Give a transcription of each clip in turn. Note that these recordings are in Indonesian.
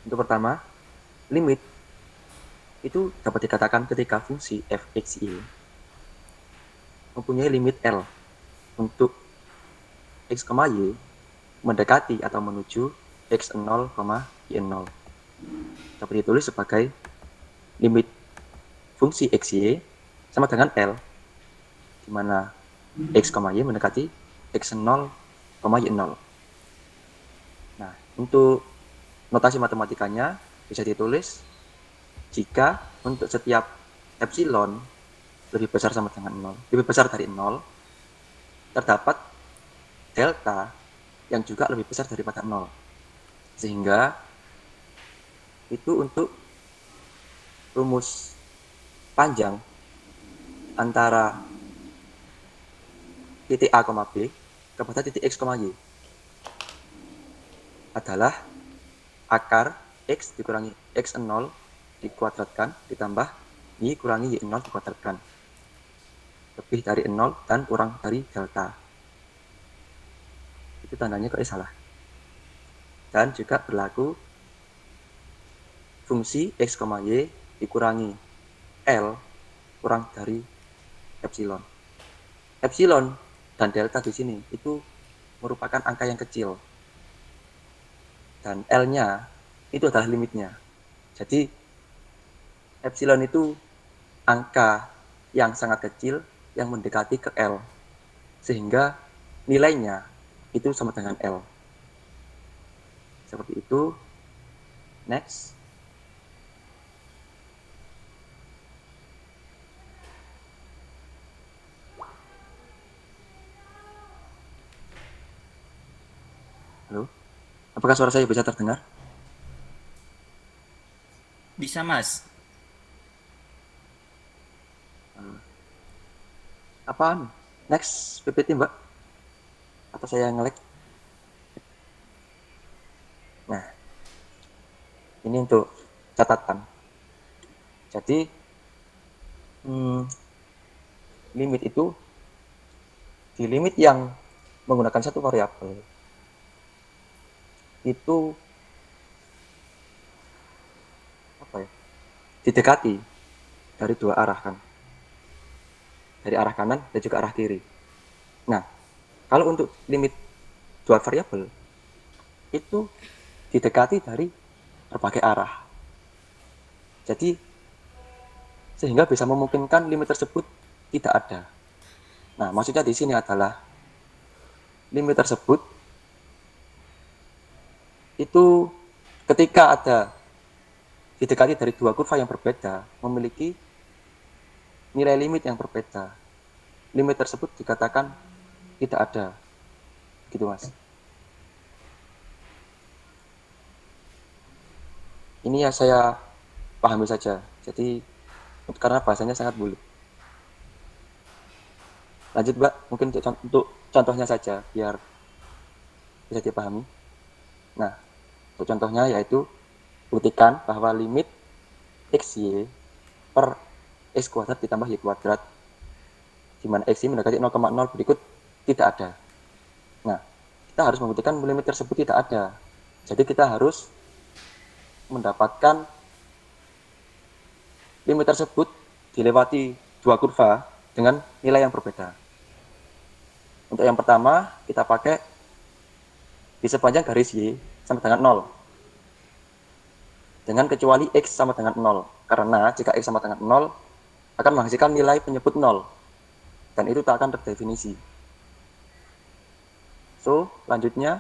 Untuk pertama, limit itu dapat dikatakan ketika fungsi f(x, y) mempunyai limit L untuk x, y mendekati atau menuju x0, y0. Dapat ditulis sebagai limit fungsi x, y sama dengan L, di mana x, y mendekati x0, y0. Nah, untuk notasi matematikanya bisa ditulis jika untuk setiap epsilon lebih besar sama dengan 0, lebih besar dari 0, terdapat delta yang juga lebih besar daripada 0. Sehingga itu untuk rumus panjang antara titik A, B kepada titik X, Y adalah akar X dikurangi X0 dikuadratkan ditambah Y kurangi Y0 dikuadratkan. Lebih dari 0 dan kurang dari delta. Itu tandanya kok salah. Dan juga berlaku fungsi X, Y dikurangi L kurang dari epsilon. Epsilon dan delta di sini itu merupakan angka yang kecil. Dan L-nya itu adalah limitnya. Jadi epsilon itu angka yang sangat kecil yang mendekati ke L. Sehingga nilainya itu sama dengan L. Seperti itu. Next. Halo. Apakah suara saya bisa terdengar? Bisa, Mas. Apaan? Next PPT, Mbak. Atau saya nge-lag? Nah, ini untuk catatan. Jadi, limit itu di limit yang menggunakan satu variabel itu apa ya? Didekati dari dua arah kan. Dari arah kanan dan juga arah kiri. Nah, kalau untuk limit dua variabel itu didekati dari berbagai arah. Jadi sehingga bisa memungkinkan limit tersebut tidak ada. Nah, maksudnya di sini adalah limit tersebut itu ketika ada didekati dari dua kurva yang berbeda memiliki nilai limit yang berbeda. Limit tersebut dikatakan tidak ada. Gitu, Mas. Ini ya saya pahami saja. Jadi karena bahasanya sangat bulat. Lanjut, Mbak, mungkin untuk contohnya saja biar bisa dipahami. Nah, untuk contohnya yaitu buktikan bahwa limit xy per x kuadrat ditambah y kuadrat di mana xy mendekati 0,0 berikut tidak ada. Nah, kita harus membuktikan limit tersebut tidak ada. Jadi kita harus mendapatkan limit tersebut dilewati dua kurva dengan nilai yang berbeda. Untuk yang pertama, kita pakai di sepanjang garis y sama dengan 0. Dengan kecuali x sama dengan 0. Karena jika x sama dengan 0, akan menghasilkan nilai penyebut 0. Dan itu tak akan terdefinisi. So, lanjutnya,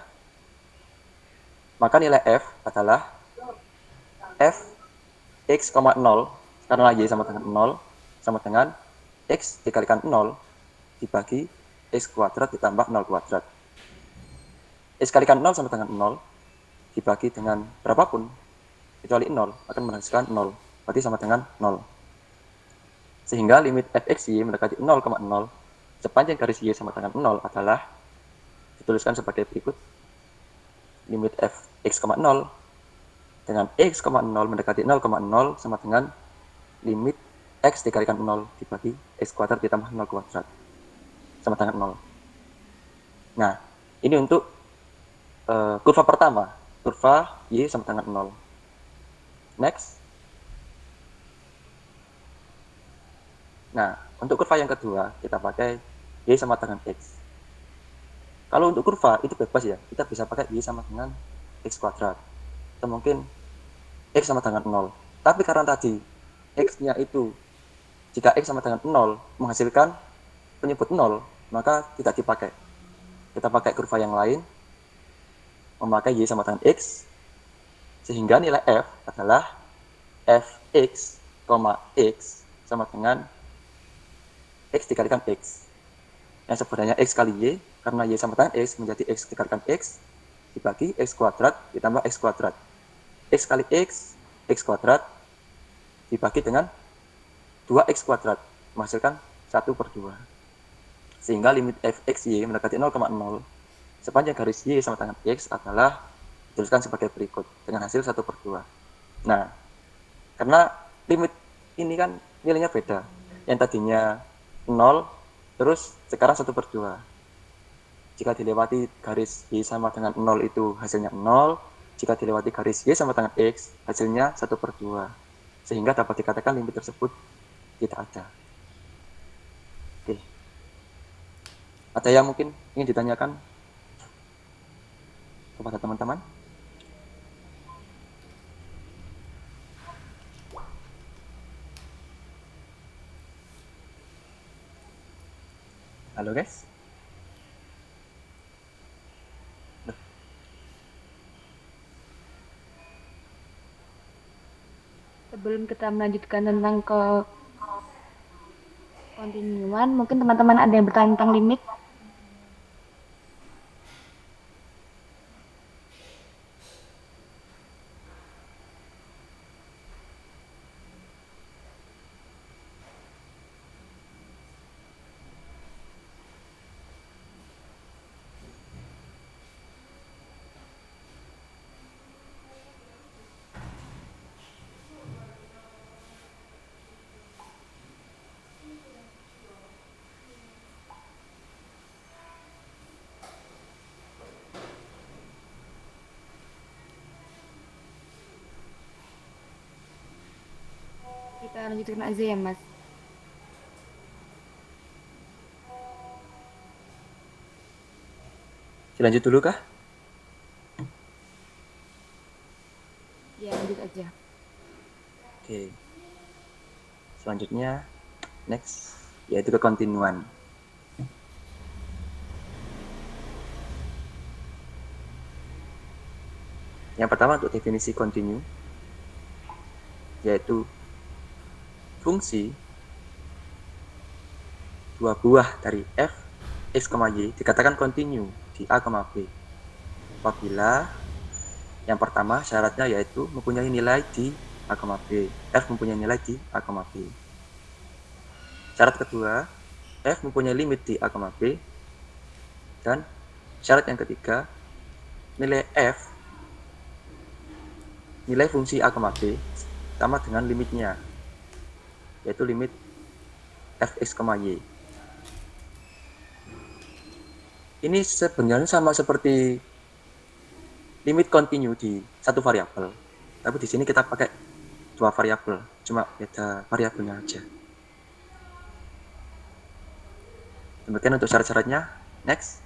maka nilai f adalah f x, 0, karena y sama dengan 0, sama dengan x dikalikan 0 dibagi x kuadrat ditambah 0 kuadrat. X kalikan 0 sama dengan 0 dibagi dengan berapapun kecuali 0 akan menghasilkan 0. Berarti sama dengan 0. Sehingga limit fxy mendekati 0,0 sepanjang garis y sama dengan 0 adalah dituliskan sebagai berikut. Limit fx, 0 dengan x, 0 mendekati 0,0 sama dengan limit x dikalikan 0 dibagi x kuadrat ditambah 0 kuadrat sama dengan 0. Nah, ini untuk kurva pertama, kurva y sama dengan 0. Next. Nah, untuk kurva yang kedua, kita pakai Y sama dengan X. Kalau untuk kurva, itu bebas ya. Kita bisa pakai Y sama dengan X kuadrat. Atau mungkin X sama dengan 0. Tapi karena tadi X-nya itu, jika X sama dengan 0, menghasilkan penyebut 0, maka tidak dipakai. Kita pakai kurva yang lain, memakai Y sama dengan X, sehingga nilai F adalah Fx, X sama dengan X dikalikan X. Yang sebenarnya X kali Y, karena Y sama dengan X menjadi X dikalikan X, dibagi X kuadrat ditambah X kuadrat. X kali X kuadrat, dibagi dengan 2X kuadrat, menghasilkan 1/2. Sehingga limit Fxy mendekati 0,0 sepanjang garis Y sama dengan X adalah dituliskan sebagai berikut, dengan hasil 1/2. Nah, karena limit ini kan nilainya beda. Yang tadinya 0, terus sekarang 1/2. Jika dilewati garis Y sama dengan 0 itu hasilnya 0. Jika dilewati garis Y sama dengan X, hasilnya 1/2. Sehingga dapat dikatakan limit tersebut tidak ada. Oke. Ada yang mungkin ingin ditanyakan kepada teman-teman? Halo guys. Sebelum kita melanjutkan tentang ke kontinuan, mungkin teman-teman ada yang bertanya tentang limit. Kita lanjutkan aja ya, Mas. Dilanjut dulu kah? Ya, lanjut aja. Oke. Selanjutnya, next, yaitu kekontinuan. Yang pertama untuk definisi kontinu, yaitu fungsi dua buah dari f, x, y dikatakan kontinu di A, B. Apabila yang pertama syaratnya yaitu mempunyai nilai di A, B. F mempunyai nilai di A, B. Syarat kedua, F mempunyai limit di A, B. Dan syarat yang ketiga, nilai F, nilai fungsi A, B sama dengan limitnya, yaitu limit fx, y. Ini sebenarnya sama seperti limit kontinu di satu variabel, tapi di sini kita pakai dua variabel, cuma beda variabelnya aja. Demikian untuk syarat-syaratnya. Next.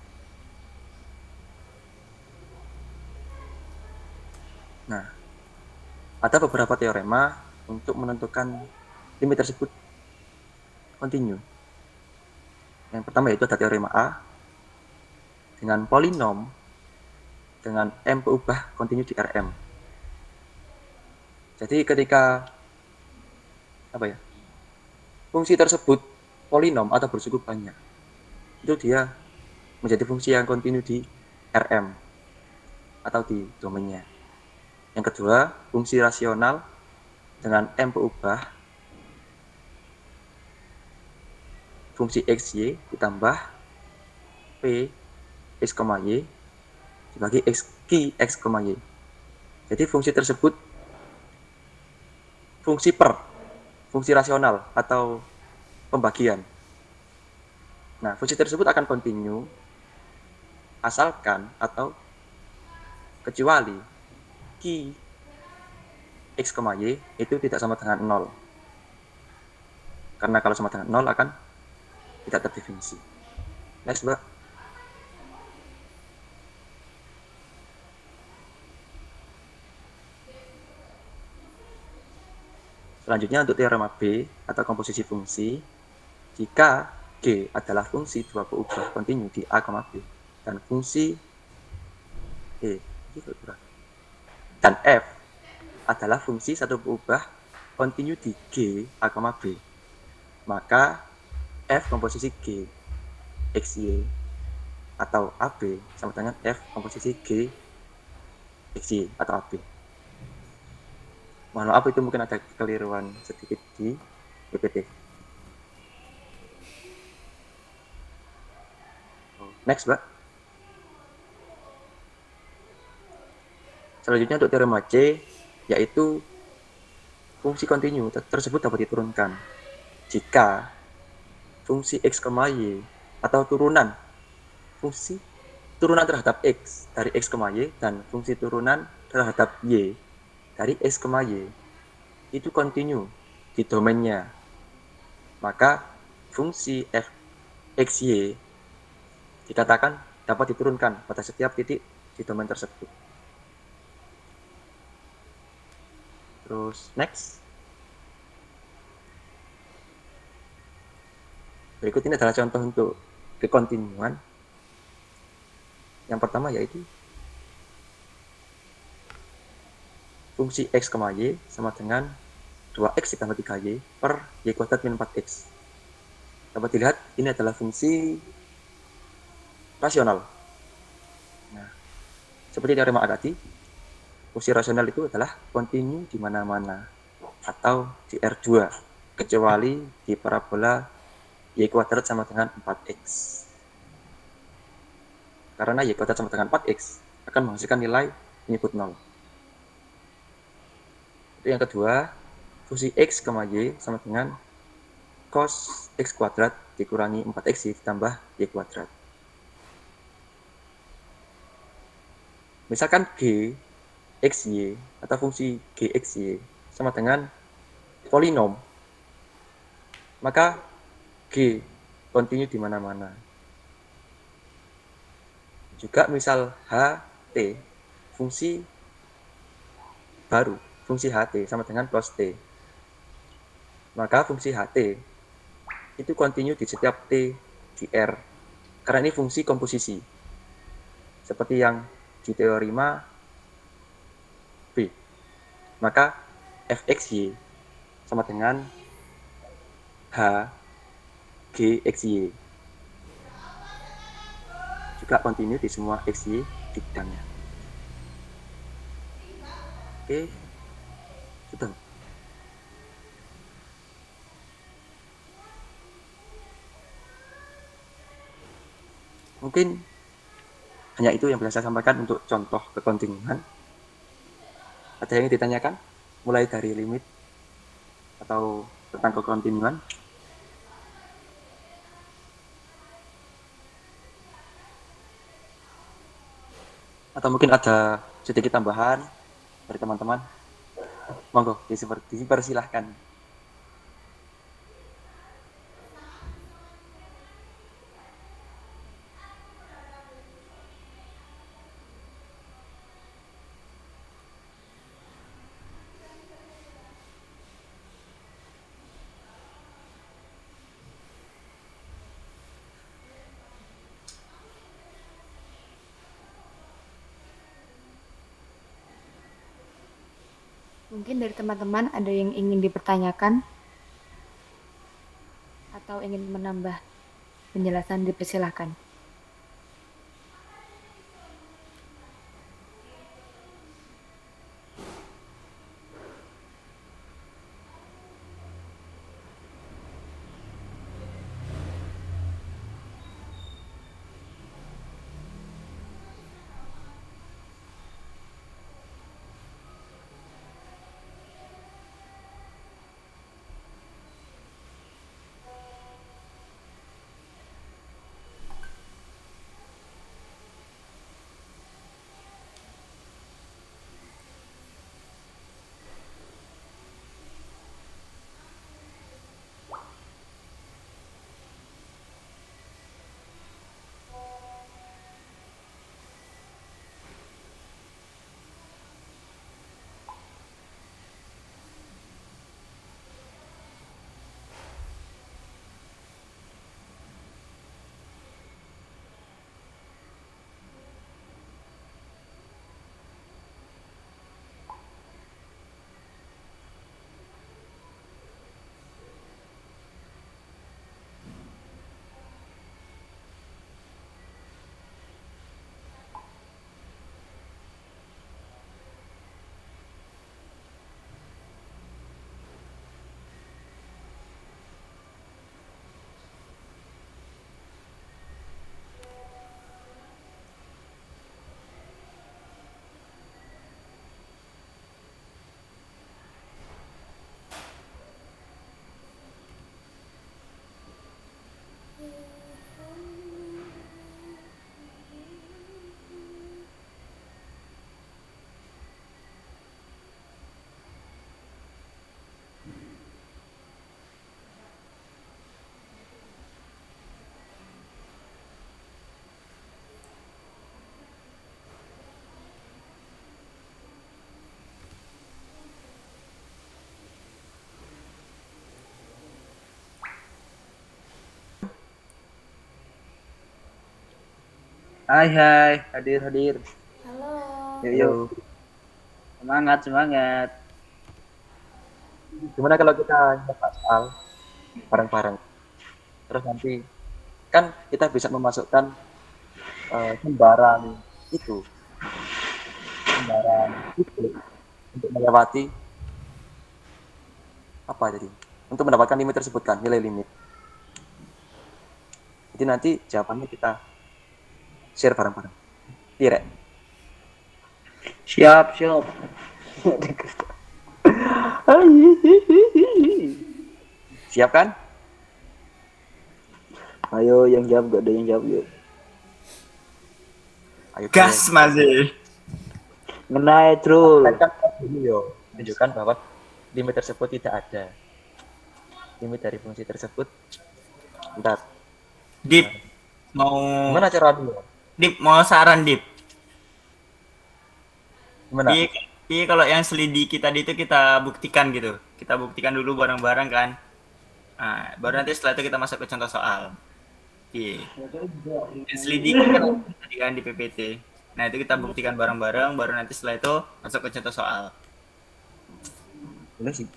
Nah, ada beberapa teorema untuk menentukan limit tersebut kontinu. Yang pertama yaitu ada teorema A dengan polinom dengan M berubah kontinu di Rm. Jadi ketika fungsi tersebut polinom atau bercukup banyak, itu dia menjadi fungsi yang kontinu di Rm atau di domainnya. Yang kedua, fungsi rasional dengan M berubah fungsi xy ditambah p x, y dibagi x x, y. Jadi fungsi tersebut fungsi rasional atau pembagian. Nah, fungsi tersebut akan kontinu asalkan atau kecuali X, Y itu tidak sama dengan 0. Karena kalau sama dengan 0 akan tidak terdefinisi. Next, Mbak. Selanjutnya untuk teorema B atau komposisi fungsi, jika G adalah fungsi dua peubah kontinu di A, B dan fungsi dan F adalah fungsi satu peubah kontinu di G, A, B, maka F komposisi G, X, Y atau AB sama dengan F komposisi G, X, Y atau AB. Mohon maaf itu mungkin ada kekeliruan sedikit di PPT. Next, Mbak. Selanjutnya untuk teorema C, yaitu fungsi kontinu tersebut dapat diturunkan jika fungsi X, Y atau fungsi turunan terhadap X dari X, Y dan fungsi turunan terhadap Y dari X, Y itu kontinu di domainnya. Maka fungsi f x, y dikatakan dapat diturunkan pada setiap titik di domain tersebut. Terus next. Berikut ini adalah contoh untuk kekontinuan. Yang pertama yaitu fungsi X, Y sama dengan 2X ditambah 3Y per Y kuadrat min 4X. Dapat dilihat ini adalah fungsi rasional. Nah, seperti teorema A tadi, fungsi rasional itu adalah kontinu di mana-mana atau di R2 kecuali di parabola Y kuadrat sama dengan 4X. Karena Y kuadrat sama dengan 4X akan menghasilkan nilai menyebut 0. Itu yang kedua, fungsi X, Y sama dengan cos X kuadrat dikurangi 4X ditambah Y kuadrat. Misalkan G, X, Y atau fungsi G, X, Y sama dengan polinom, maka G kontinu di mana-mana. Juga misal H, T, fungsi baru, fungsi HT sama dengan cos T. Maka fungsi HT itu kontinu di setiap T di R. Karena ini fungsi komposisi. Seperti yang di teorema B. Maka fxy sama dengan h gxy. Juga kontinu di semua xy di bidangnya. Oke, sudah. Mungkin hanya itu yang bisa saya sampaikan untuk contoh kekontinuan. Ada yang ditanyakan? Mulai dari limit atau tentang kekontinuan. Atau mungkin ada sedikit tambahan dari teman-teman. Monggo, dipersilahkan. Mungkin dari teman-teman ada yang ingin dipertanyakan atau ingin menambah penjelasan, dipersilahkan. Hai hai, hadir hadir. Halo. Yuk yuk, Halo. semangat semangat. Gimana kalau kita nyoba soal bareng-bareng? Terus nanti kan kita bisa memasukkan sembarang itu, sembarang itu untuk melewati apa tadi? Untuk mendapatkan limit tersebut kan, nilai limit. Jadi nanti jawabannya kita share bareng-bareng. Iya, Rek? Siap siap. Siap kan? Ayo yang jawab, gak ada yang jawab yuk. Ayo Gas masih. Ngenai trul. Kan dulu yo, menunjukkan bahwa limit tersebut tidak ada. Limit dari fungsi tersebut. Bentar, Dip mau gimana cara dulu? Dip mau saran Dip. Gimana? Iya kalau yang selidiki tadi itu kita buktikan gitu. Kita buktikan dulu bareng-bareng kan. Nah, baru nanti setelah itu kita masuk ke contoh soal. Iya. Yang selidiki kan tadi kan di PPT. Nah itu kita buktikan bareng-bareng. Baru nanti setelah itu masuk ke contoh soal. Boleh sih.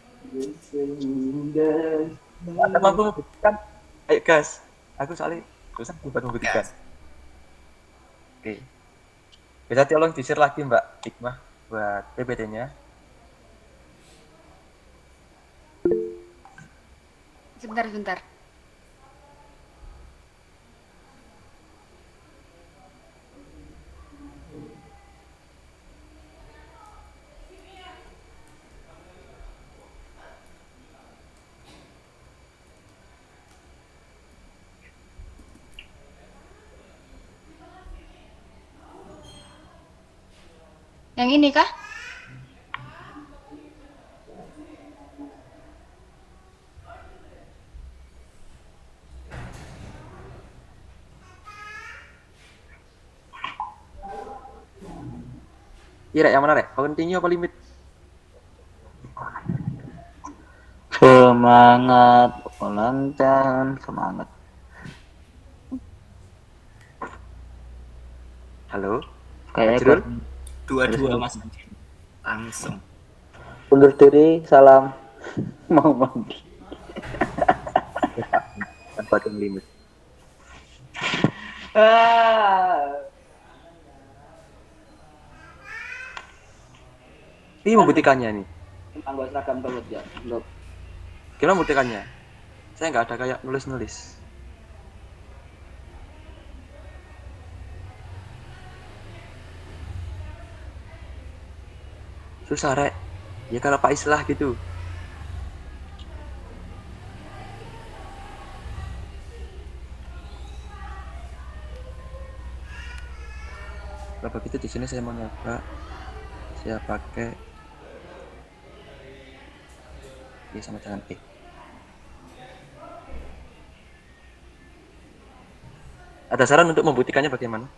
Anda mampu membuktikan? Ayo gas. Aku soalnya susah buat membuktikan. Gas. Oke. Bisa tolong di-share lagi Mbak Hikmah buat PPT-nya. Sebentar. Yang ini kah? Iya, Rek, yang mana, Rek? Continue apa limit? Semangat ulang tahun, semangat. Halo? Kayaknya Fajrul? kan Dua-dua Mas Anjir. Langsung. undur diri, salam. Mau mandi. Tanpa ada limit. Ini membuktikannya nih. Anggota seragam banget ya. Belum. Gimana membuktikannya? Saya nggak ada kayak nulis-nulis. Susah, Rek. Ya kalau Pak Islah gitu. Kalau begitu di sini saya mau nyoba. Saya pakai Y sama dengan E. Ada saran untuk membuktikannya bagaimana?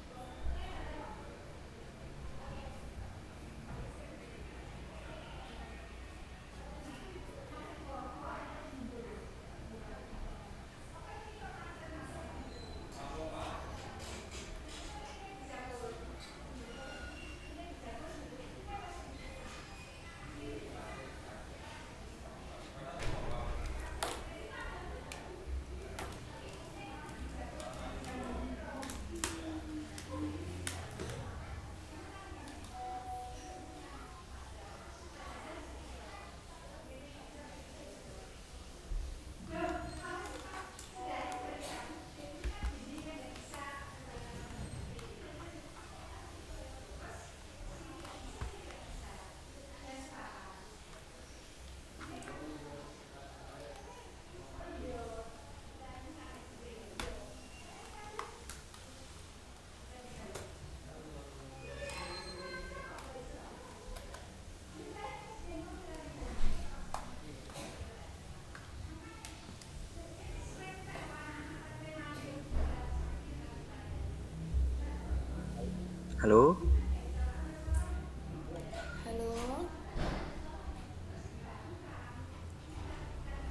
Halo? Halo.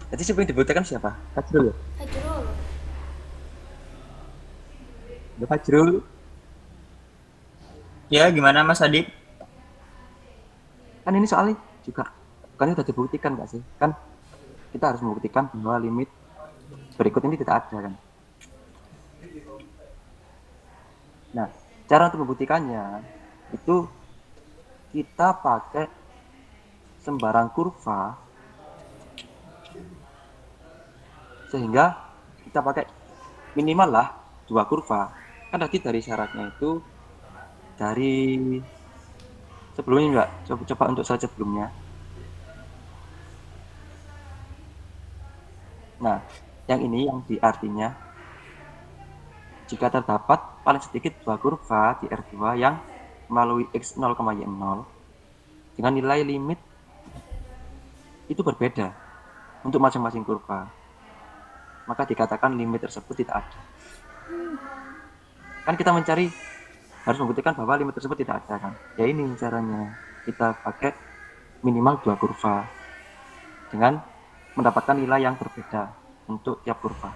Nanti siapa yang dibuktikan siapa? Fajrul ya? Fajrul. Ya Fajrul. Ya, gimana Mas Adib? Kan ini soalnya juga bukannya sudah dibuktikan nggak sih? Kan kita harus membuktikan bahwa limit berikut ini tidak ada kan. Nah, cara untuk membuktikannya itu kita pakai sembarang kurva sehingga kita pakai minimal lah dua kurva. Kan tadi dari syaratnya itu dari sebelumnya enggak, coba untuk saja sebelumnya. Nah, yang ini yang di artinya jika terdapat paling sedikit dua kurva di R2 yang melalui X0, Y0 dengan nilai limit itu berbeda untuk masing-masing kurva, maka dikatakan limit tersebut tidak ada. Kan kita mencari harus membuktikan bahwa limit tersebut tidak ada kan. Ya ini caranya, kita pakai minimal dua kurva dengan mendapatkan nilai yang berbeda untuk tiap kurva.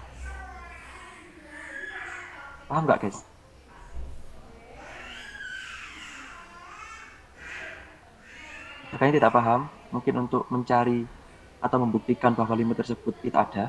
Paham nggak guys? Makanya tidak paham, mungkin untuk mencari atau membuktikan bahwa limit tersebut tidak ada.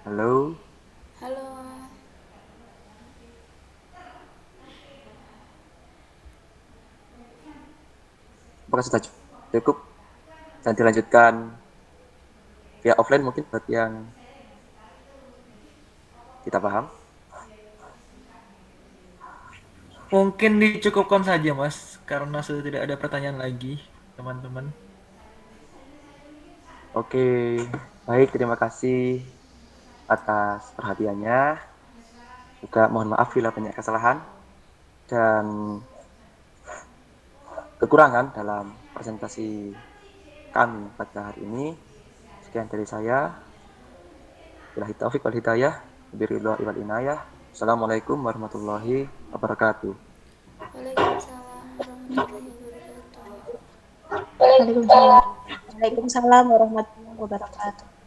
Halo. Halo. Apakah sudah cukup? Dan dilanjutkan via offline mungkin buat yang tidak paham. Mungkin dicukupkan saja, Mas, karena sudah tidak ada pertanyaan lagi, teman-teman. Oke, baik, terima kasih atas perhatiannya. Juga mohon maaf bila banyak kesalahan dan kekurangan dalam presentasi kami pada hari ini. Sekian dari saya. Billahi taufik wal hidayah. Birillah wal inayah. Assalamualaikum warahmatullahi wabarakatuh. Waalaikumsalam warahmatullahi wabarakatuh. Waalaikumsalam. Waalaikumsalam warahmatullahi wabarakatuh.